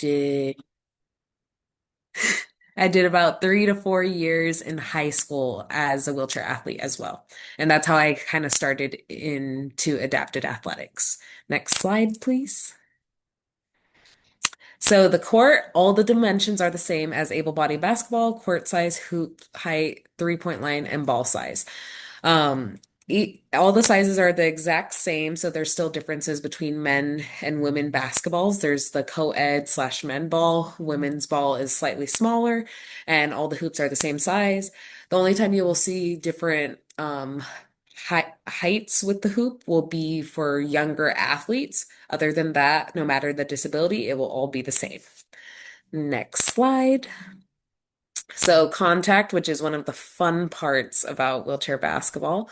did I did about 3 to 4 years in high school as a wheelchair athlete as well. And that's how I kind of started into adapted athletics. Next slide, please. So the court, all the dimensions are the same as able-bodied basketball, court size, hoop height, three-point line, and ball size. Um, all the sizes are the exact same, so there's still differences between men and women basketballs. There's the co-ed slash men ball. Women's ball is slightly smaller, and all the hoops are the same size. The only time you will see different heights with the hoop will be for younger athletes. Other than that, no matter the disability, it will all be the same. Next slide. So, contact, which is one of the fun parts about wheelchair basketball.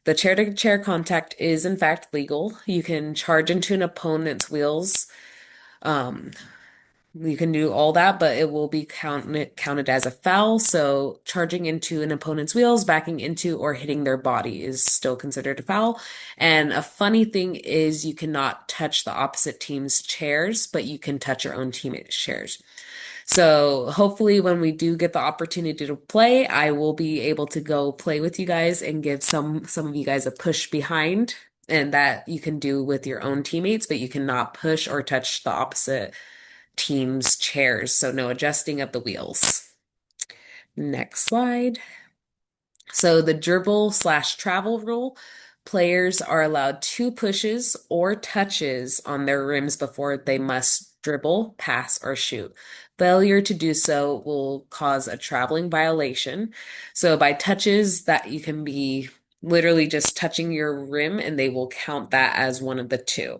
The chair to chair contact is, in fact, legal. You can charge into an opponent's wheels. Um, you can do all that, but it will be counted as a foul. So, charging into an opponent's wheels, backing into, or hitting their body is still considered a foul. And a funny thing is, you cannot touch the opposite team's chairs, but you can touch your own teammates' chairs. So hopefully when we do get the opportunity to play, I will be able to go play with you guys and give some of you guys a push behind, and that you can do with your own teammates, but you cannot push or touch the opposite team's chairs. So no adjusting of the wheels. Next slide. So the dribble slash travel rule, players are allowed 2 pushes or touches on their rims before they must dribble, pass, or shoot. Failure to do so will cause a traveling violation. So by touches, that you can be literally just touching your rim and they will count that as one of the two.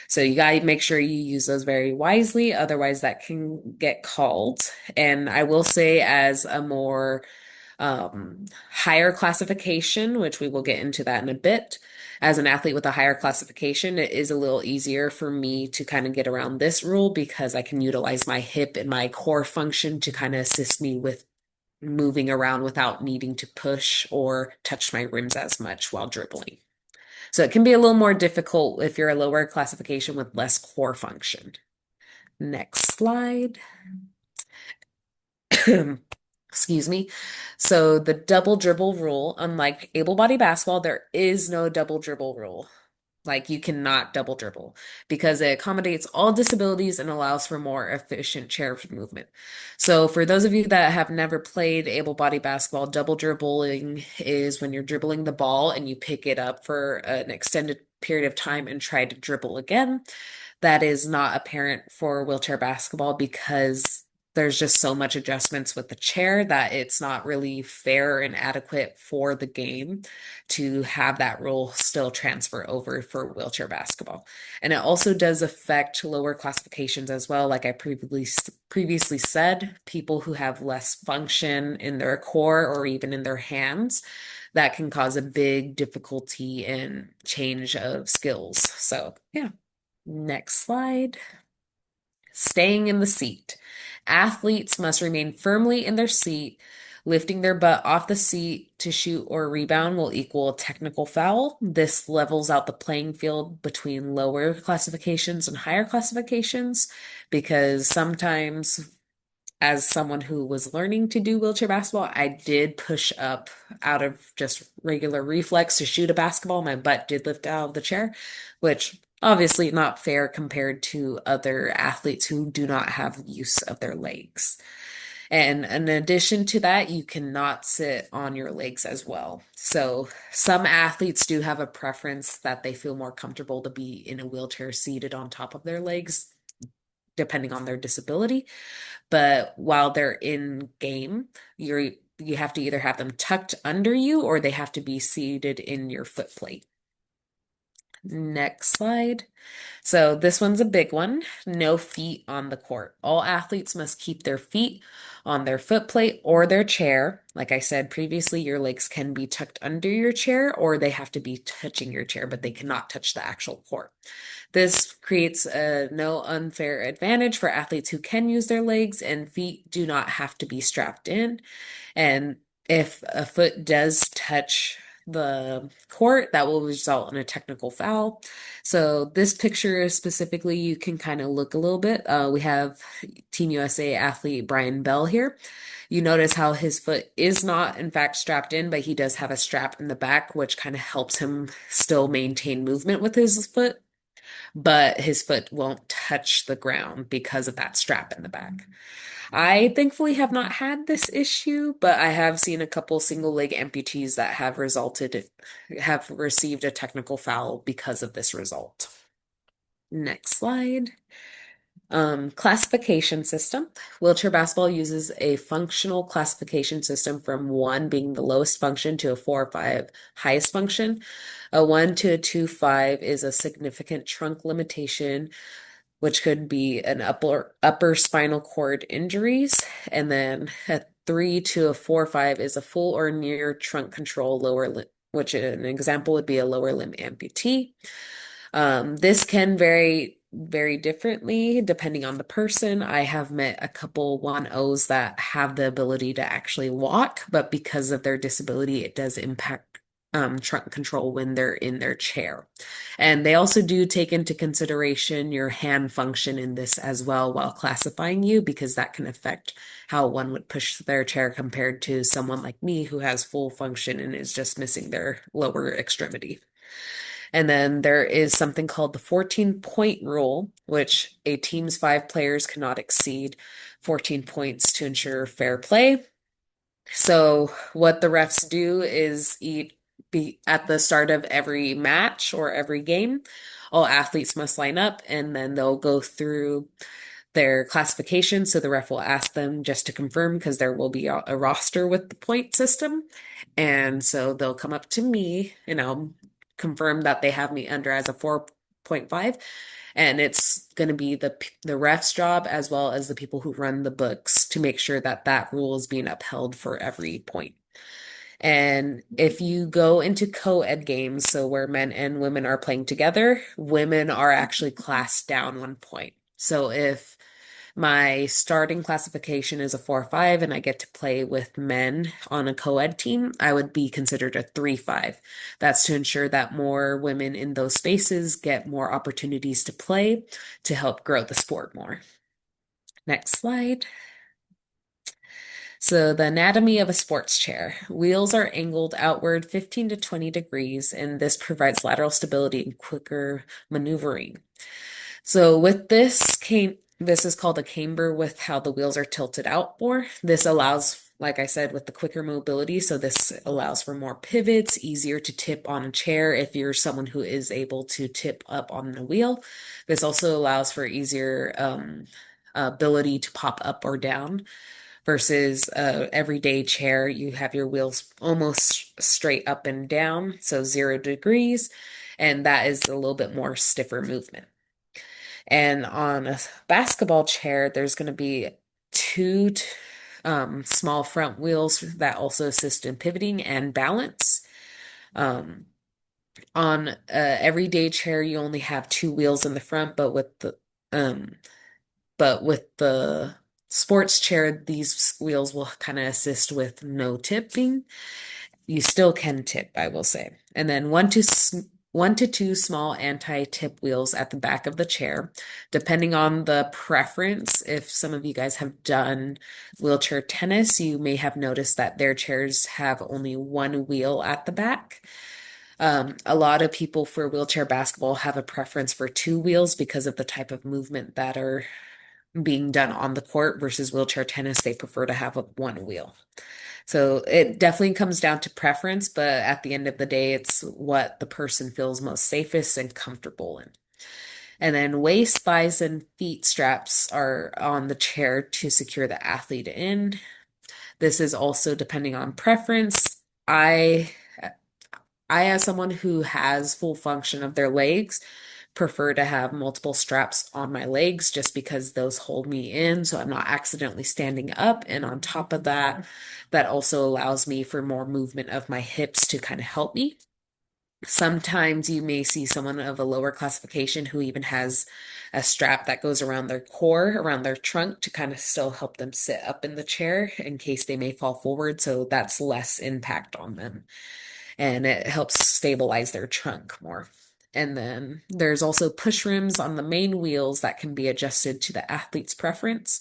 So you got to make sure you use those very wisely, otherwise that can get called. And I will say as a more higher classification, which we will get into that in a bit. As an athlete with a higher classification, it is a little easier for me to kind of get around this rule because I can utilize my hip and my core function to kind of assist me with moving around without needing to push or touch my rims as much while dribbling. So it can be a little more difficult if you're a lower classification with less core function. Next slide. Excuse me. So the double dribble rule, unlike able body basketball, there is no double dribble rule. Like you cannot double dribble because it accommodates all disabilities and allows for more efficient chair movement. So for those of you that have never played able body basketball, double dribbling is when you're dribbling the ball and you pick it up for an extended period of time and try to dribble again. That is not apparent for wheelchair basketball because there's just so much adjustments with the chair that it's not really fair and adequate for the game to have that rule still transfer over for wheelchair basketball. And it also does affect lower classifications as well. Like I previously said, people who have less function in their core or even in their hands, that can cause a big difficulty in change of skills. So, yeah. Next slide. Staying in the seat. Athletes must remain firmly in their seat. Lifting their butt off the seat to shoot or rebound will equal a technical foul. This levels out the playing field between lower classifications and higher classifications because sometimes, as someone who was learning to do wheelchair basketball, I did push up out of just regular reflex to shoot a basketball. My butt did lift out of the chair, which obviously not fair compared to other athletes who do not have use of their legs. And in addition to that, you cannot sit on your legs as well. So some athletes do have a preference that they feel more comfortable to be in a wheelchair seated on top of their legs, depending on their disability. But while they're in game, you have to either have them tucked under you or they have to be seated in your foot plate. Next slide. So this one's a big one. No feet on the court. All athletes must keep their feet on their foot plate or their chair. Like I said previously, your legs can be tucked under your chair or they have to be touching your chair, but they cannot touch the actual court. This creates a no unfair advantage for athletes who can use their legs, and feet do not have to be strapped in. And if a foot does touch the court, that will result in a technical foul. So this picture specifically, you can kind of look a little bit. We have Team USA athlete Brian Bell here. You notice how his foot is not, in fact, strapped in, but he does have a strap in the back, which kind of helps him still maintain movement with his foot, but his foot won't touch the ground because of that strap in the back. I thankfully have not had this issue, but I have seen a couple single leg amputees that have received a technical foul because of this result. Next slide. Classification system. Wheelchair basketball uses a functional classification system from 1 being the lowest function to a 4 or 5 highest function. A 1 to a 2, 5 is a significant trunk limitation, which could be an upper spinal cord injuries, and then a 3 to a 4, 5 is a full or near trunk control lower limb, which an example would be a lower limb amputee. This can vary very differently depending on the person. I have met a couple 1-Os that have the ability to actually walk, but because of their disability, it does impact trunk control when they're in their chair. And they also do take into consideration your hand function in this as well while classifying you, because that can affect how one would push their chair compared to someone like me who has full function and is just missing their lower extremity. And then there is something called the 14-point rule, which a team's 5 players cannot exceed 14 points to ensure fair play. So what the refs do is be at the start of every match or every game, all athletes must line up and then they'll go through their classification. So the ref will ask them just to confirm because there will be a roster with the point system. And so they'll come up to me and I'll confirm that they have me under as a 4.5. And it's going to be the ref's job as well as the people who run the books to make sure that that rule is being upheld for every point. And if you go into co-ed games, so where men and women are playing together, women are actually classed down 1 point. So if my starting classification is a 4-5 and I get to play with men on a co-ed team, I would be considered a 3-5. That's to ensure that more women in those spaces get more opportunities to play to help grow the sport more. Next slide. So the anatomy of a sports chair. Wheels are angled outward 15 to 20 degrees, and this provides lateral stability and quicker maneuvering. So with this is called a camber with how the wheels are tilted out more. This allows, like I said, with the quicker mobility. So this allows for more pivots, easier to tip on a chair if you're someone who is able to tip up on the wheel. This also allows for easier ability to pop up or down versus a everyday chair. You have your wheels almost straight up and down, so 0 degrees, and that is a little bit more stiffer movement. And on a basketball chair, there's going to be two small front wheels that also assist in pivoting and balance. Um, on a everyday chair, you only have 2 wheels in the front, um, but with the sports chair, these wheels will kind of assist with no tipping. You still can tip, I will say. And then 1 to 2 small anti-tip wheels at the back of the chair, depending on the preference. If some of you guys have done wheelchair tennis, you may have noticed that their chairs have only 1 wheel at the back. A lot of people for wheelchair basketball have a preference for 2 wheels because of the type of movement that are being done on the court versus wheelchair tennis. They prefer to have a 1 wheel. So it definitely comes down to preference, but at the end of the day, it's what the person feels most safest and comfortable in. And then waist, thighs, and feet straps are on the chair to secure the athlete in. This is also depending on preference. I, as someone who has full function of their legs, prefer to have multiple straps on my legs just because those hold me in so I'm not accidentally standing up. And on top of that, that also allows me for more movement of my hips to kind of help me. Sometimes you may see someone of a lower classification who even has a strap that goes around their core, around their trunk to kind of still help them sit up in the chair in case they may fall forward. So that's less impact on them. and it helps stabilize their trunk more. And then there's also push rims on the main wheels that can be adjusted to the athlete's preference.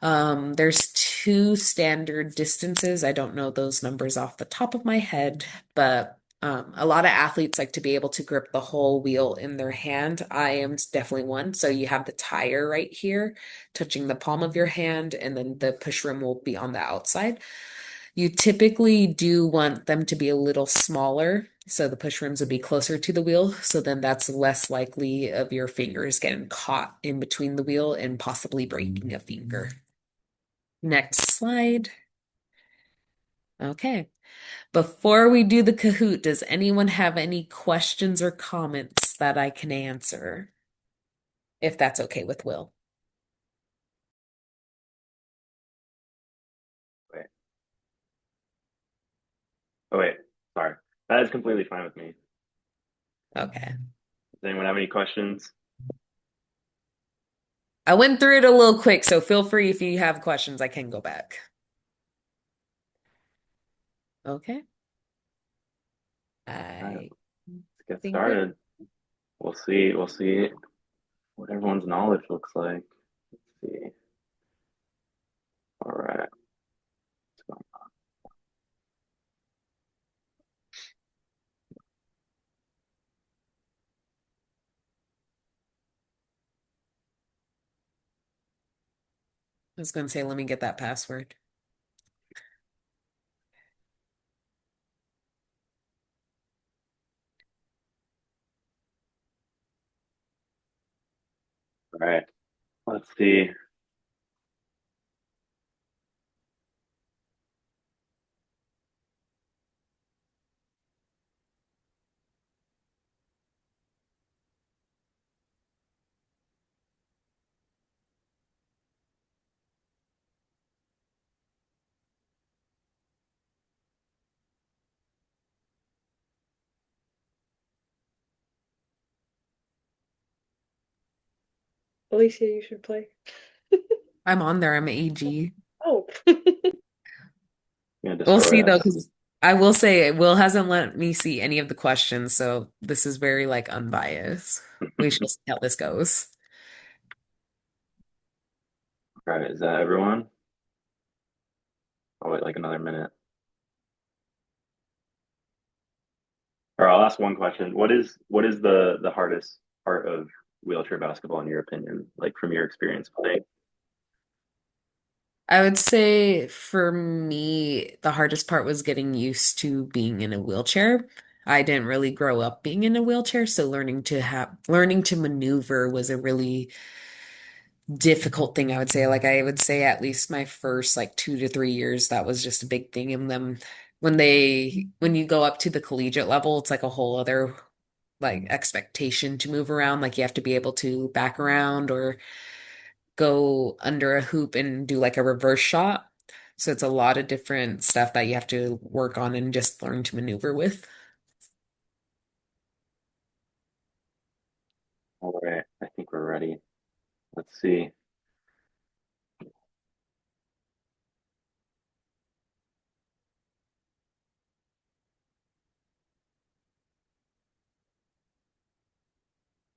There's two standard distances. I don't know those numbers off the top of my head, but a lot of athletes like to be able to grip the whole wheel in their hand. I am definitely one. So you have the tire right here touching the palm of your hand, and then the push rim will be on the outside. You typically do want them to be a little smaller, so the push rims would be closer to the wheel. So then that's less likely of your fingers getting caught in between the wheel and possibly breaking a finger. Next slide. Okay. Before we do the Kahoot, does anyone have any questions or comments that I can answer? If that's okay with Will. Wait. Oh, wait. Sorry. That is completely fine with me. Okay. Does anyone have any questions? I went through it a little quick, so feel free if you have questions, I can go back. Okay. All right, I let's get think we're started. We'll see. We'll see what everyone's knowledge looks like. Let's see. All right. So, I was going to say, let me get that password. all right. Let's see. Alicia, you should play. I'm on there. I'm AG. Oh. I'm gonna We'll destroy see though, us. because I will say Will hasn't let me see any of the questions, so this is very like unbiased. We shall see how this goes. All right. Is that everyone? I'll wait like another minute. Or I'll ask one question. What is the hardest part of wheelchair basketball in your opinion? Like from your experience playing? I would say for me, the hardest part was getting used to being in a wheelchair. I didn't really grow up being in a wheelchair, so learning to maneuver was a really difficult thing, I would say. Like I would say at least my first like 2 to 3 years, that was just a big thing in them. When you go up to the collegiate level, it's like a whole other like expectation to move around. Like you have to be able to back around or go under a hoop and do like a reverse shot. So it's a lot of different stuff that you have to work on and just learn to maneuver with. All right. I think we're ready. Let's see.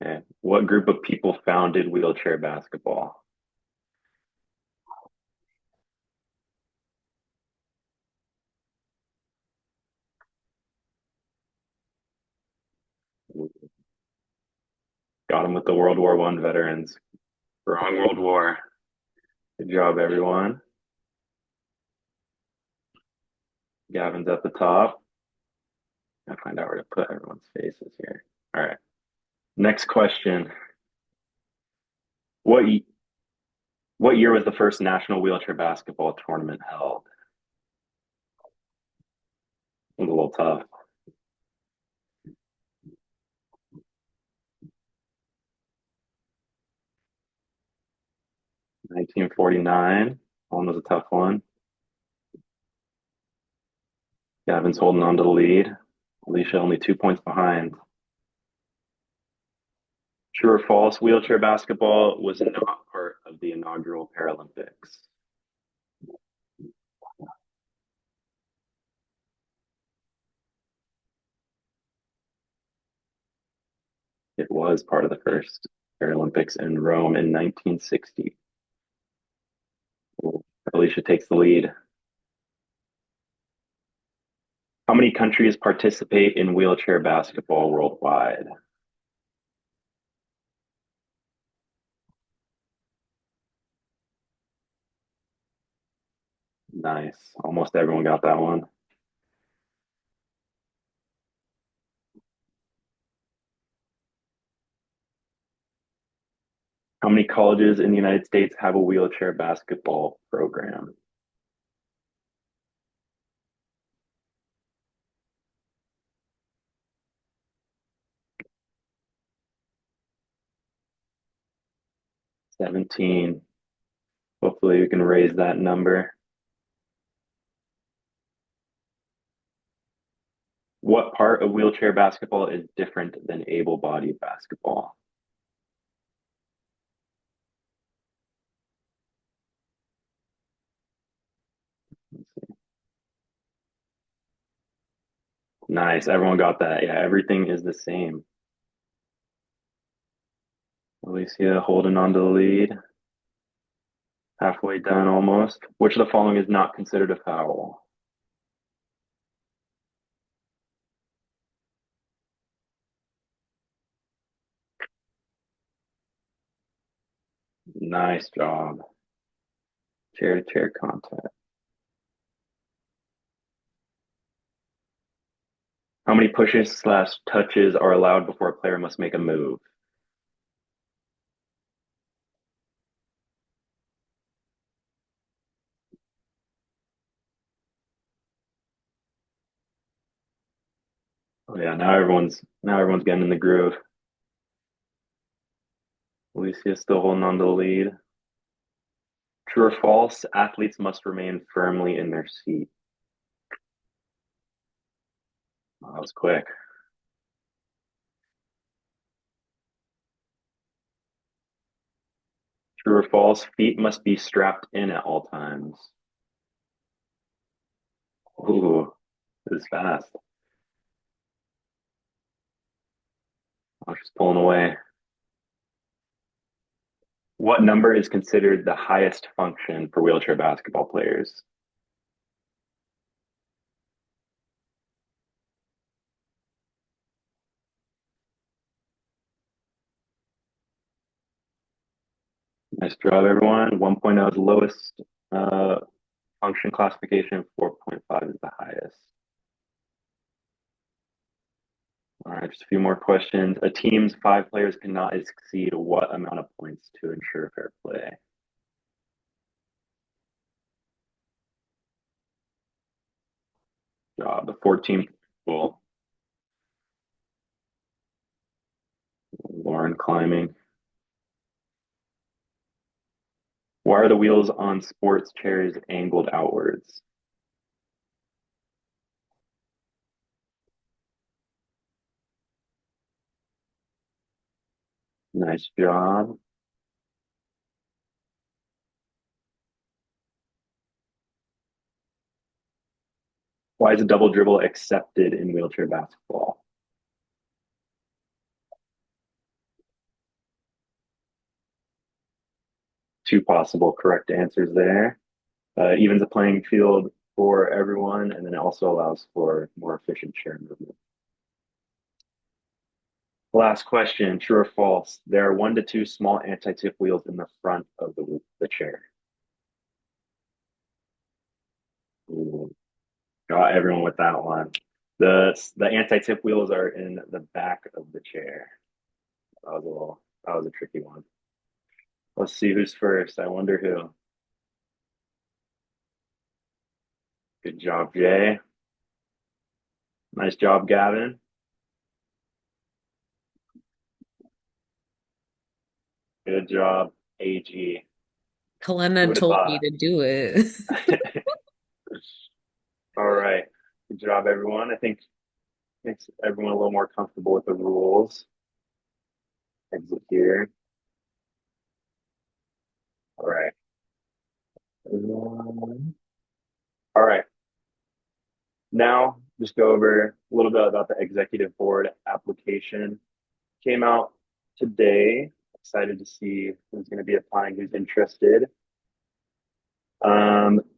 Okay. What group of people founded wheelchair basketball? Got them with the World War I veterans. Wrong World War. Good job, everyone. Gavin's at the top. Gotta find out where to put everyone's faces here. All right. Next question. What what year was the first national wheelchair basketball tournament held? It was a little tough. 1949. One was a tough one. Gavin's holding on to the lead. Alicia only 2 points behind. True or false? Wheelchair basketball was not part of the inaugural Paralympics. It was part of the first Paralympics in Rome in 1960. Alicia takes the lead. How many countries participate in wheelchair basketball worldwide? Nice. Almost everyone got that one. How many colleges in the United States have a wheelchair basketball program? – 17. Hopefully we can raise that number. What part of wheelchair basketball is different than able-bodied basketball? Nice. Everyone got that. Yeah, everything is the same. Alicia holding on to the lead. Halfway done almost. Which of the following is not considered a foul? Nice job. Chair to chair contact. How many pushes slash touches are allowed before a player must make a move? Oh yeah, now everyone's getting in the groove. Alicia's still holding on to the lead. True or false? Athletes must remain firmly in their seat. Oh, that was quick. True or false? Feet must be strapped in at all times. Ooh, this is fast. I was just pulling away. What number is considered the highest function for wheelchair basketball players? Nice job, everyone. 1.0 is the lowest uh, function classification. 4.5 is the highest. All right, just a few more questions. A team's 5 players cannot exceed what amount of points to ensure fair play? Job. The 14 people. Lauren climbing. Why are the wheels on sports chairs angled outwards? Nice job. Why is a double dribble accepted in wheelchair basketball? Two possible correct answers there. Evens the playing field for everyone, and then it also allows for more efficient chair movement. Last question, true or false? There are 1 to 2 small anti-tip wheels in the front of the chair. Ooh, got everyone with that one. The anti-tip wheels are in the back of the chair. That was a tricky one. Let's see who's first. I wonder who. Good job, Jay. Nice job, Gavin. Good job, AG. Who Kalena would have told me thought? to do it. All right. Good job, everyone. I think makes everyone a little more comfortable with the rules. Exit here. All right. All right. Now, just go over a little bit about the executive board application. came out today. Excited to see who's going to be applying, who's interested.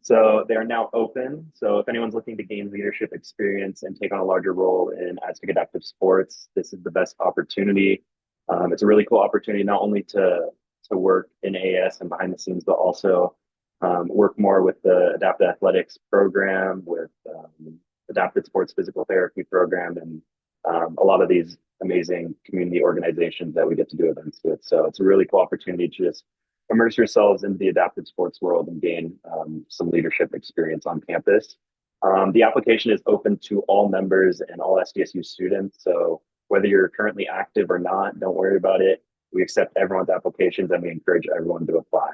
So they are now open. So if anyone's looking to gain leadership experience and take on a larger role in Aztec Adaptive Sports, this is the best opportunity. It's a really cool opportunity not only to work in AS and behind the scenes, but also work more with the adaptive athletics program, with adaptive sports physical therapy program, and a lot of these amazing community organizations that we get to do events with. So it's a really cool opportunity to just immerse yourselves into the adaptive sports world and gain some leadership experience on campus. The application is open to all members and all SDSU students. So whether you're currently active or not, don't worry about it. We accept everyone's applications and we encourage everyone to apply.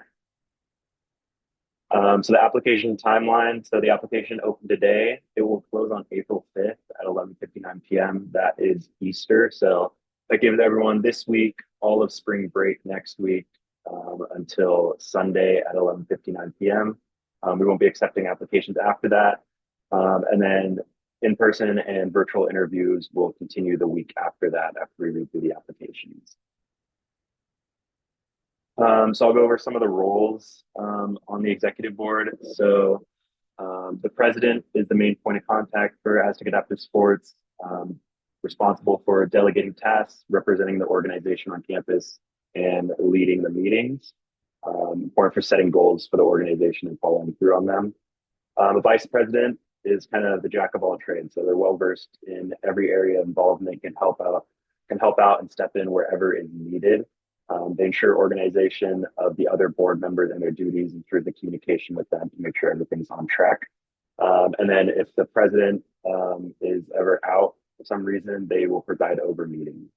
So the application timeline, so the application opened today. It will close on April 5th at 11:59 p.m. That is Easter. So that gives everyone this week, all of spring break next week, until Sunday at 11:59 p.m. We won't be accepting applications after that. And then in-person and virtual interviews will continue the week after that after we read through the applications. So I'll go over some of the roles on the executive board. So the president is the main point of contact for Aztec Adaptive Sports, responsible for delegating tasks, representing the organization on campus, and leading the meetings. Important for setting goals for the organization and following through on them. The vice president is kind of the jack of all trades, so they're well versed in every area of involvement, can help out and step in wherever is needed. They ensure organization of the other board members and their duties, ensure the communication with them to make sure everything's on track. And then if the president is ever out for some reason, they will preside over meetings.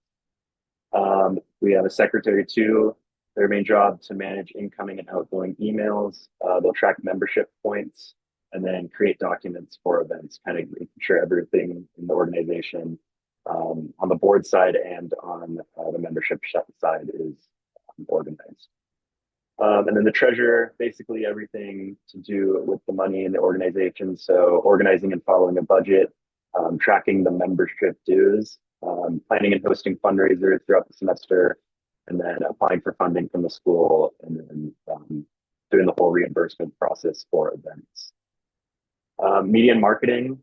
We have a secretary too. Their main job to manage incoming and outgoing emails. They'll track membership points and then create documents for events, kind of making sure everything in the organization on the board side and on the membership side is organized. And then the treasurer, basically everything to do with the money in the organization. So organizing and following a budget, tracking the membership dues, planning and hosting fundraisers throughout the semester, and then applying for funding from the school, and then doing the whole reimbursement process for events. Media and marketing,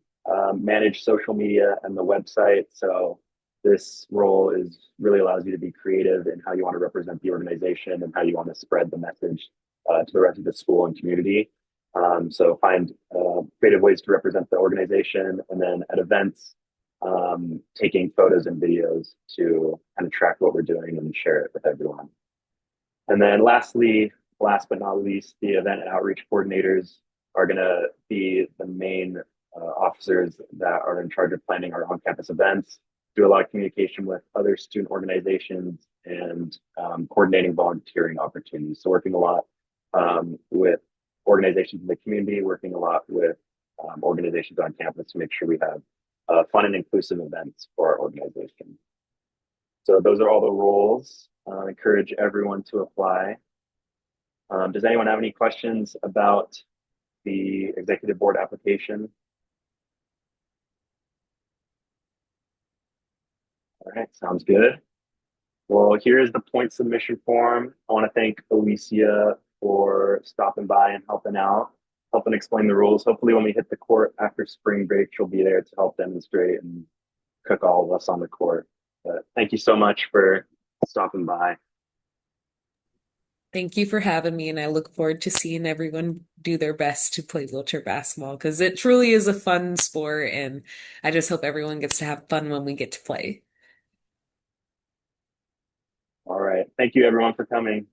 manage social media and the website. So this role is really allows you to be creative in how you want to represent the organization and how you want to spread the message to the rest of the school and community. So find creative ways to represent the organization, and then at events, taking photos and videos to kind of track what we're doing and share it with everyone. And then lastly, last but not least, the event and outreach coordinators are going to be the main officers that are in charge of planning our on-campus events, do a lot of communication with other student organizations, and coordinating volunteering opportunities. So working a lot with organizations in the community, working a lot with organizations on campus to make sure we have fun and inclusive events for our organization. So those are all the roles. I encourage everyone to apply. Does anyone have any questions about the executive board application? All right, sounds good. Well, here is the point submission form. I want to thank Alicia for stopping by and helping out, helping explain the rules. Hopefully when we hit the court after spring break, she'll be there to help demonstrate and cook all of us on the court. But thank you so much for stopping by. Thank you for having me, and I look forward to seeing everyone do their best to play wheelchair basketball because it truly is a fun sport, and I just hope everyone gets to have fun when we get to play. All right. Thank you everyone for coming.